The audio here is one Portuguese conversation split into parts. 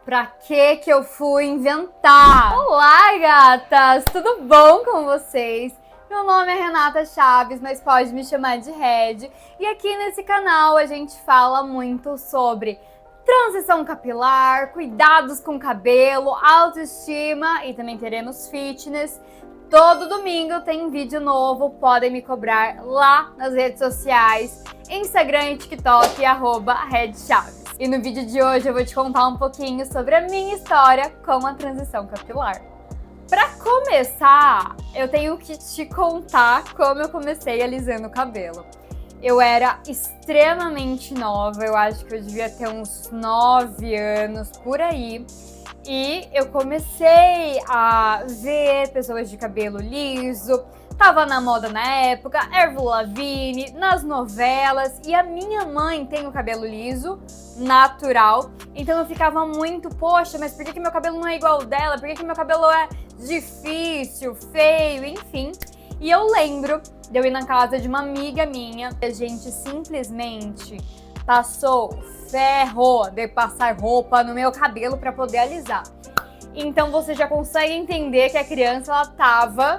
Pra que eu fui inventar? Olá, gatas! Tudo bom com vocês? Meu nome é Renata Chaves, mas pode me chamar de Red. E aqui nesse canal a gente fala muito sobre transição capilar, cuidados com o cabelo, autoestima e também teremos fitness. Todo domingo tem vídeo novo, podem me cobrar lá nas redes sociais, Instagram e TikTok, @RedChaves. E no vídeo de hoje eu vou te contar um pouquinho sobre a minha história com a transição capilar. Para começar, eu tenho que te contar como eu comecei alisando o cabelo. Eu era extremamente nova, eu acho que eu devia ter uns 9 anos por aí. E eu comecei a ver pessoas de cabelo liso, tava na moda na época, Avril Lavigne, nas novelas, e a minha mãe tem o cabelo liso, natural, então eu ficava muito, poxa, mas por que meu cabelo não é igual ao dela? Por que meu cabelo é difícil, feio, enfim. E eu lembro de eu ir na casa de uma amiga minha, a gente simplesmente passou ferro de passar roupa no meu cabelo para poder alisar. Então você já consegue entender que a criança ela tava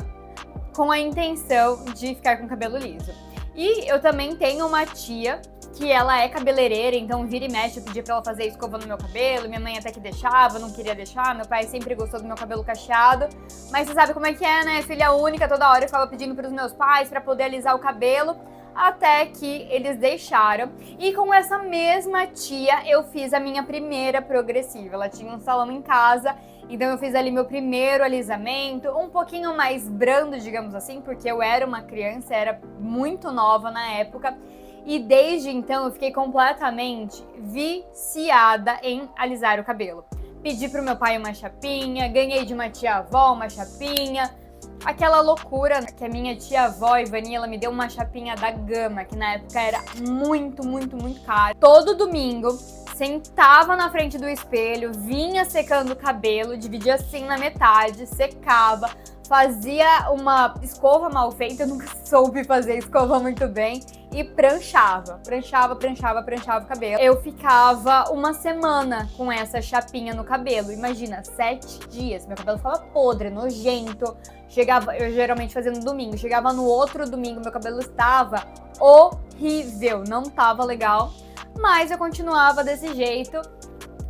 com a intenção de ficar com o cabelo liso. E eu também tenho uma tia que ela é cabeleireira, então vira e mexe eu pedia pra ela fazer escova no meu cabelo, minha mãe até que deixava, não queria deixar, meu pai sempre gostou do meu cabelo cacheado, mas você sabe como é que é, né? Filha única, toda hora eu ficava pedindo pros meus pais pra poder alisar o cabelo, até que eles deixaram. E com essa mesma tia eu fiz a minha primeira progressiva. Ela tinha um salão em casa, então eu fiz ali meu primeiro alisamento, um pouquinho mais brando, digamos assim, porque eu era uma criança, era muito nova na época. E desde então eu fiquei completamente viciada em alisar o cabelo. Pedi pro meu pai uma chapinha, ganhei de uma tia-avó uma chapinha. Aquela loucura que a minha tia-avó, Ivani, ela me deu uma chapinha da Gama, que na época era muito caro. Todo domingo, sentava na frente do espelho, vinha secando o cabelo, dividia assim na metade, secava, fazia uma escova mal feita, eu nunca soube fazer escova muito bem, e pranchava o cabelo. Eu ficava uma semana com essa chapinha no cabelo, imagina, 7 dias, meu cabelo ficava podre, nojento. Chegava, eu geralmente fazia no domingo, chegava no outro domingo, meu cabelo estava horrível, não tava legal, mas eu continuava desse jeito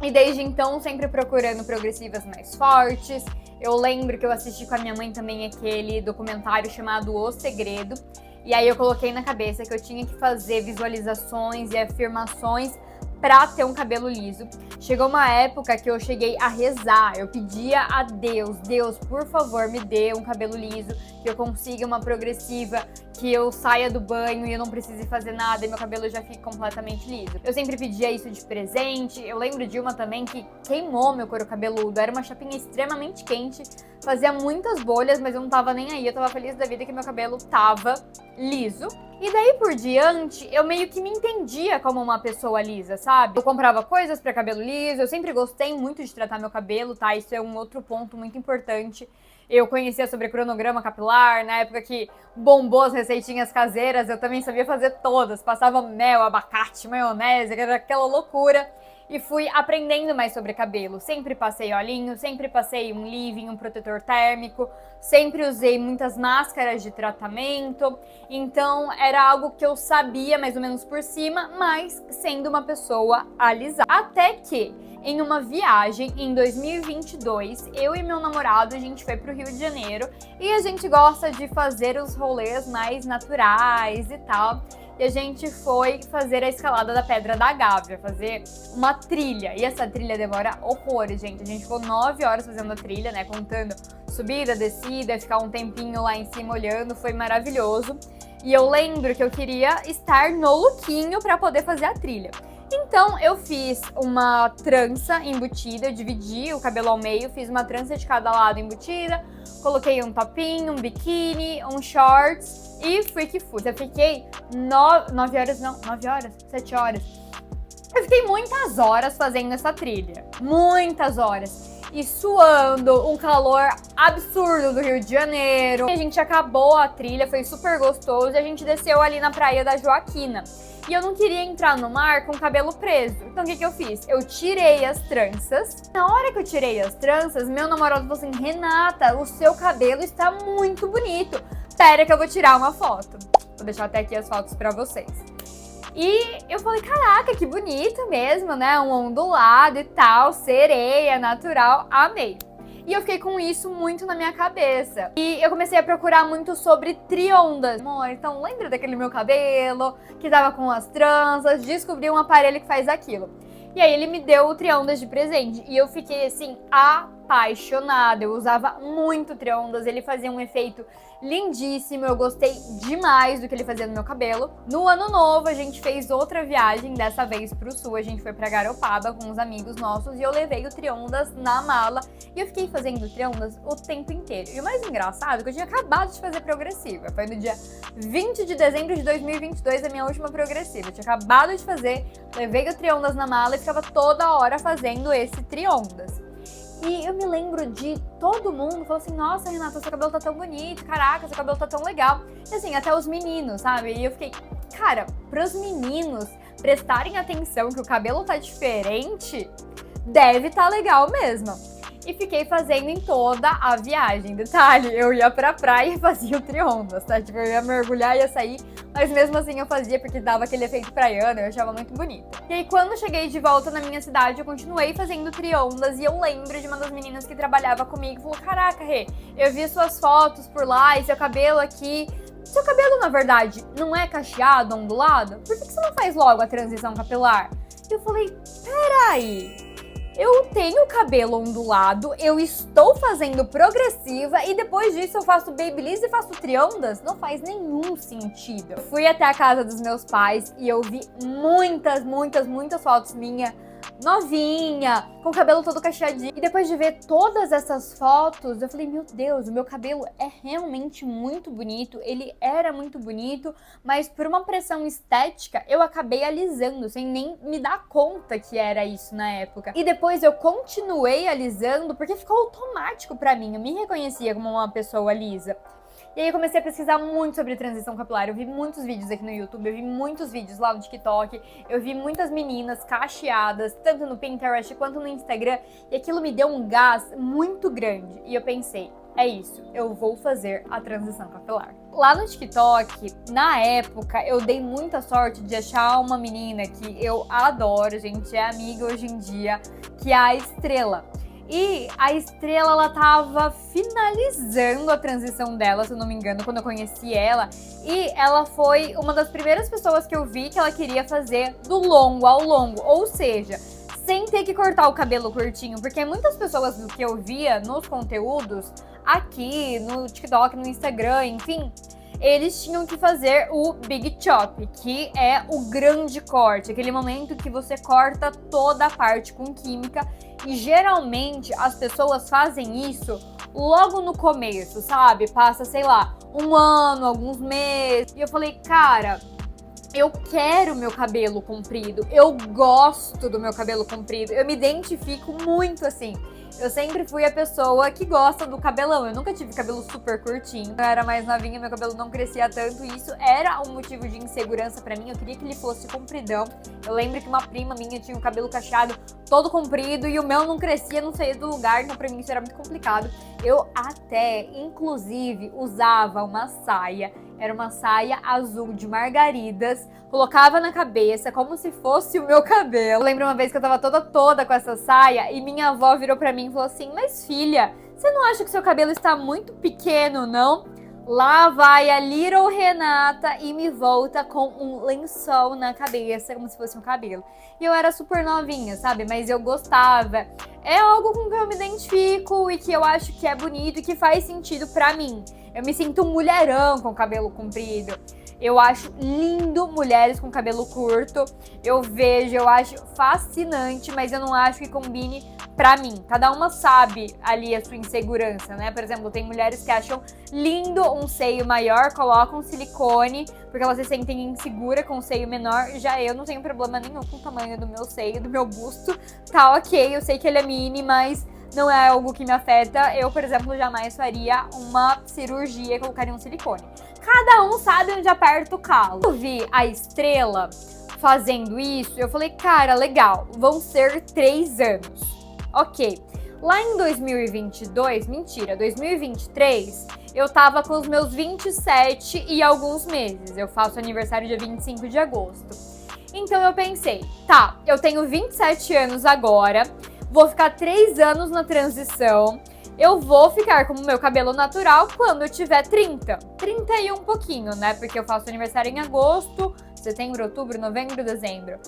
e desde então sempre procurando progressivas mais fortes. Eu lembro que eu assisti com a minha mãe também aquele documentário chamado O Segredo, e aí eu coloquei na cabeça que eu tinha que fazer visualizações e afirmações pra ter um cabelo liso. Chegou uma época que eu cheguei a rezar, eu pedia a Deus, Deus, por favor, me dê um cabelo liso, que eu consiga uma progressiva, que eu saia do banho e eu não precise fazer nada e meu cabelo já fique completamente liso. Eu sempre pedia isso de presente. Eu lembro de uma também que queimou meu couro cabeludo, era uma chapinha extremamente quente, fazia muitas bolhas, mas eu não tava nem aí, eu tava feliz da vida que meu cabelo tava liso. E daí por diante, eu meio que me entendia como uma pessoa lisa, sabe? Eu comprava coisas pra cabelo liso, eu sempre gostei muito de tratar meu cabelo, tá? Isso é um outro ponto muito importante. Eu conhecia sobre cronograma capilar, na época que bombou as receitinhas caseiras, eu também sabia fazer todas. Passava mel, abacate, maionese, era aquela loucura. E fui aprendendo mais sobre cabelo. Sempre passei olhinho, sempre passei um leave-in, um protetor térmico, sempre usei muitas máscaras de tratamento. Então era algo que eu sabia mais ou menos por cima, mas sendo uma pessoa alisada. Até que em uma viagem em 2022, eu e meu namorado, a gente foi pro Rio de Janeiro e a gente gosta de fazer os rolês mais naturais e tal. E a gente foi fazer a escalada da Pedra da Gávea, fazer uma trilha. E essa trilha demora horrores, gente. A gente ficou 9 horas fazendo a trilha, né? Contando subida, descida, ficar um tempinho lá em cima olhando. Foi maravilhoso. E eu lembro que eu queria estar no lookinho pra poder fazer a trilha. Então eu fiz uma trança embutida, eu dividi o cabelo ao meio, fiz uma trança de cada lado embutida, coloquei um topinho, um biquíni, um shorts e fui que fui. Eu fiquei 9 horas, não, 9 horas, 7 horas. Eu fiquei muitas horas fazendo essa trilha, muitas horas. E suando, um calor absurdo do Rio de Janeiro. A gente acabou a trilha, foi super gostoso e a gente desceu ali na praia da Joaquina. E eu não queria entrar no mar com o cabelo preso. Então o que eu fiz? Eu tirei as tranças. Na hora que eu tirei as tranças, meu namorado falou assim: Renata, o seu cabelo está muito bonito. Pera que eu vou tirar uma foto. Vou deixar até aqui as fotos pra vocês. E eu falei, caraca, que bonito mesmo, né? Um ondulado e tal, sereia, natural, amei. E eu fiquei com isso muito na minha cabeça. E eu comecei a procurar muito sobre triondas. Amor, então lembra daquele meu cabelo que tava com as tranças? Descobri um aparelho que faz aquilo. E aí ele me deu o Triondas de presente. E eu fiquei assim, apaixonada. Eu usava muito Triondas, ele fazia um efeito lindíssimo. Eu gostei demais do que ele fazia no meu cabelo. No ano novo, a gente fez outra viagem, dessa vez pro sul. A gente foi pra Garopaba com uns amigos nossos e eu levei o Triondas na mala. E eu fiquei fazendo Triondas o tempo inteiro. E o mais engraçado é que eu tinha acabado de fazer progressiva. Foi no dia 20 de dezembro de 2022 a minha última progressiva. Eu tinha acabado de fazer, levei o Triondas na mala e ficava toda hora fazendo esse Triondas. E eu me lembro de todo mundo falou assim, nossa, Renata, seu cabelo tá tão bonito, caraca, seu cabelo tá tão legal. E assim, até os meninos, sabe? E eu fiquei, cara, pros meninos prestarem atenção que o cabelo tá diferente, deve tá legal mesmo. E fiquei fazendo em toda a viagem. Detalhe, eu ia pra praia e fazia o Triondas, tá? Tipo, eu ia mergulhar, ia sair, mas mesmo assim eu fazia porque dava aquele efeito praiano, eu achava muito bonito. E aí quando cheguei de volta na minha cidade, eu continuei fazendo Triondas e eu lembro de uma das meninas que trabalhava comigo e falou, caraca, Rê, eu vi suas fotos por lá e seu cabelo aqui. Seu cabelo, na verdade, não é cacheado, ondulado? Por que você não faz logo a transição capilar? E eu falei, peraí... Eu tenho cabelo ondulado, eu estou fazendo progressiva e depois disso eu faço babyliss e faço Triondas? Não faz nenhum sentido. Eu fui até a casa dos meus pais e eu vi muitas fotos minhas novinha, com o cabelo todo cacheadinho. E depois de ver todas essas fotos, eu falei, meu Deus, o meu cabelo é realmente muito bonito. Ele era muito bonito, mas por uma pressão estética, eu acabei alisando, sem nem me dar conta que era isso na época. E depois eu continuei alisando, porque ficou automático pra mim. Eu me reconhecia como uma pessoa lisa. E aí eu comecei a pesquisar muito sobre transição capilar. Eu vi muitos vídeos aqui no YouTube, eu vi muitos vídeos lá no TikTok, eu vi muitas meninas cacheadas, tanto no Pinterest quanto no Instagram, e aquilo me deu um gás muito grande. E eu pensei, é isso, eu vou fazer a transição capilar. Lá no TikTok, na época, eu dei muita sorte de achar uma menina que eu adoro, gente, é amiga hoje em dia, que é a Estrela. E a Estrela, ela tava finalizando a transição dela, se eu não me engano, quando eu conheci ela. E ela foi uma das primeiras pessoas que eu vi que ela queria fazer do longo ao longo. Ou seja, sem ter que cortar o cabelo curtinho. Porque muitas pessoas do que eu via nos conteúdos, aqui, no TikTok, no Instagram, enfim... eles tinham que fazer o Big Chop, que é o grande corte, aquele momento que você corta toda a parte com química e geralmente as pessoas fazem isso logo no começo, sabe? Passa, sei lá, um ano, alguns meses. E eu falei, cara, eu quero meu cabelo comprido, eu gosto do meu cabelo comprido, eu me identifico muito assim. Eu sempre fui a pessoa que gosta do cabelão, eu nunca tive cabelo super curtinho. Eu era mais novinha, meu cabelo não crescia tanto e isso era um motivo de insegurança pra mim, eu queria que ele fosse compridão. Eu lembro que uma prima minha tinha o cabelo cacheado todo comprido e o meu não crescia, não saía do lugar, então pra mim isso era muito complicado. Eu até, inclusive, usava uma saia, era uma saia azul de margaridas, colocava na cabeça como se fosse o meu cabelo. Eu lembro uma vez que eu tava toda com essa saia e minha avó virou pra mim e falou assim, mas filha, você não acha que seu cabelo está muito pequeno, não? Lá vai a Little Renata e me volta com um lençol na cabeça, como se fosse um cabelo. E eu era super novinha, sabe? Mas eu gostava. É algo com que eu me identifico e que eu acho que é bonito e que faz sentido pra mim. Eu me sinto um mulherão com cabelo comprido. Eu acho lindo mulheres com cabelo curto. Eu vejo, eu acho fascinante, mas eu não acho que combine pra mim. Cada uma sabe ali a sua insegurança, né? Por exemplo, tem mulheres que acham lindo um seio maior, colocam silicone, porque elas se sentem inseguras com um seio menor. Já eu não tenho problema nenhum com o tamanho do meu seio, do meu busto. Tá ok, eu sei que ele é mini, mas não é algo que me afeta. Eu, por exemplo, jamais faria uma cirurgia e colocaria um silicone. Cada um sabe onde aperta o calo. Eu vi a Estrela fazendo isso, eu falei, cara, legal, vão ser 3 anos. Ok. Lá em 2022, mentira, 2023, eu tava com os meus 27 e alguns meses. Eu faço aniversário dia 25 de agosto. Então eu pensei, tá, eu tenho 27 anos agora, vou ficar 3 anos na transição, eu vou ficar com o meu cabelo natural quando eu tiver 30. 30 e um pouquinho, né? Porque eu faço aniversário em agosto, setembro, outubro, novembro, dezembro.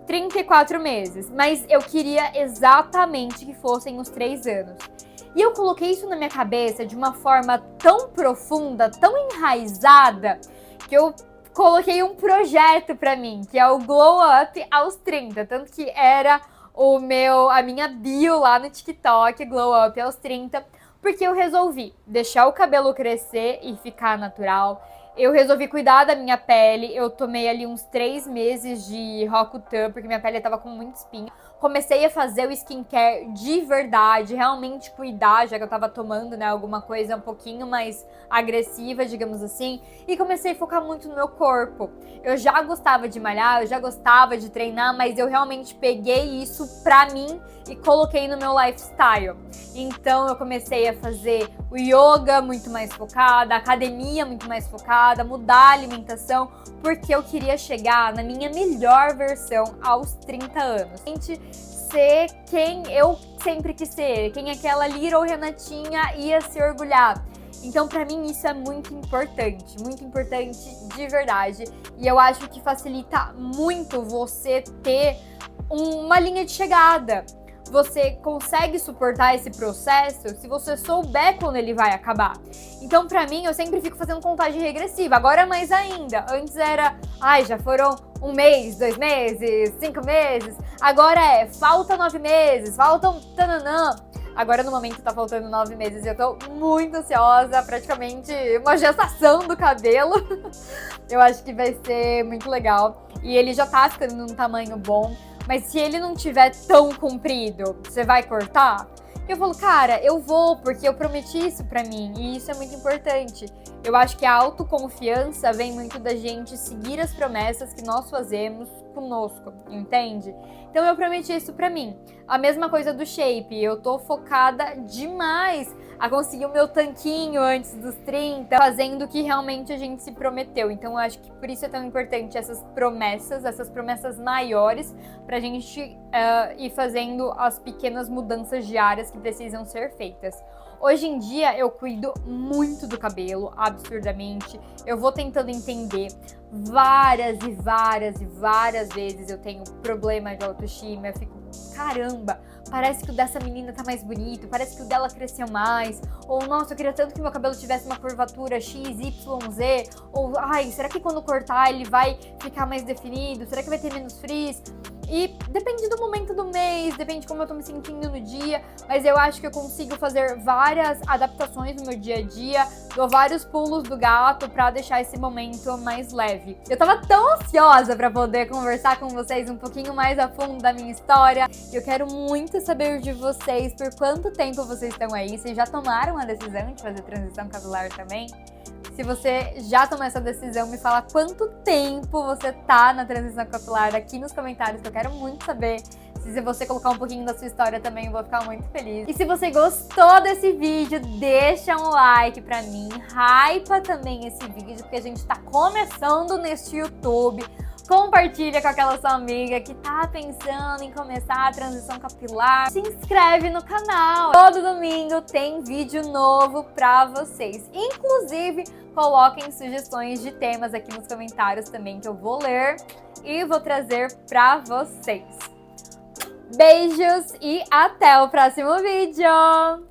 34 meses, mas eu queria exatamente que fossem os 3 anos. E eu coloquei isso na minha cabeça de uma forma tão profunda, tão enraizada, que eu coloquei um projeto pra mim, que é o Glow Up aos 30, tanto que era a minha bio lá no TikTok, Glow Up aos 30, porque eu resolvi deixar o cabelo crescer e ficar natural. Eu resolvi cuidar da minha pele, eu tomei ali uns 3 meses de Roacutan, porque minha pele tava com muito espinho. Comecei a fazer o skincare de verdade, realmente cuidar, já que eu tava tomando, né, alguma coisa um pouquinho mais agressiva, digamos assim. E comecei a focar muito no meu corpo. Eu já gostava de malhar, eu já gostava de treinar, mas eu realmente peguei isso pra mim e coloquei no meu lifestyle. Então eu comecei a fazer o yoga muito mais focada, a academia muito mais focada, mudar a alimentação, porque eu queria chegar na minha melhor versão aos 30 anos. Ser quem eu sempre quis ser, quem aquela Little Renatinha ia se orgulhar. Então, pra mim, isso é muito importante de verdade. E eu acho que facilita muito você ter uma linha de chegada. Você consegue suportar esse processo se você souber quando ele vai acabar. Então, pra mim, eu sempre fico fazendo contagem regressiva. Agora, mais ainda. Antes era, já foram 1 mês, 2 meses, 5 meses. Agora falta 9 meses, faltam tananã. Agora, no momento, tá faltando 9 meses e eu tô muito ansiosa, praticamente uma gestação do cabelo. Eu acho que vai ser muito legal. E ele já tá ficando num tamanho bom. Mas se ele não tiver tão comprido, você vai cortar? Eu falo, cara, eu vou, porque eu prometi isso pra mim, e isso é muito importante. Eu acho que a autoconfiança vem muito da gente seguir as promessas que nós fazemos conosco, entende? Então eu prometi isso pra mim. A mesma coisa do shape, eu tô focada demais a conseguir o meu tanquinho antes dos 30, fazendo o que realmente a gente se prometeu. Então eu acho que por isso é tão importante essas promessas maiores, pra gente ir fazendo as pequenas mudanças diárias que precisam ser feitas. Hoje em dia eu cuido muito do cabelo, absurdamente. Eu vou tentando entender. Várias vezes eu tenho problema de autoestima. Eu fico, caramba, parece que o dessa menina tá mais bonito, parece que o dela cresceu mais. Ou, nossa, eu queria tanto que meu cabelo tivesse uma curvatura X, Y, Z. Ou, será que quando cortar ele vai ficar mais definido? Será que vai ter menos frizz? E depende do momento do mês, depende de como eu tô me sentindo no dia, mas eu acho que eu consigo fazer várias adaptações no meu dia a dia, dou vários pulos do gato pra deixar esse momento mais leve. Eu tava tão ansiosa pra poder conversar com vocês um pouquinho mais a fundo da minha história, e eu quero muito saber de vocês por quanto tempo vocês estão aí, vocês já tomaram a decisão de fazer transição capilar também? Se você já tomou essa decisão, me fala quanto tempo você tá na transição capilar aqui nos comentários, que eu quero muito saber. Se você colocar um pouquinho da sua história também, eu vou ficar muito feliz. E se você gostou desse vídeo, deixa um like pra mim, hypa também esse vídeo, porque a gente tá começando neste YouTube. Compartilha com aquela sua amiga que tá pensando em começar a transição capilar. Se inscreve no canal. Todo domingo tem vídeo novo pra vocês. Inclusive, coloquem sugestões de temas aqui nos comentários também, que eu vou ler e vou trazer pra vocês. Beijos e até o próximo vídeo!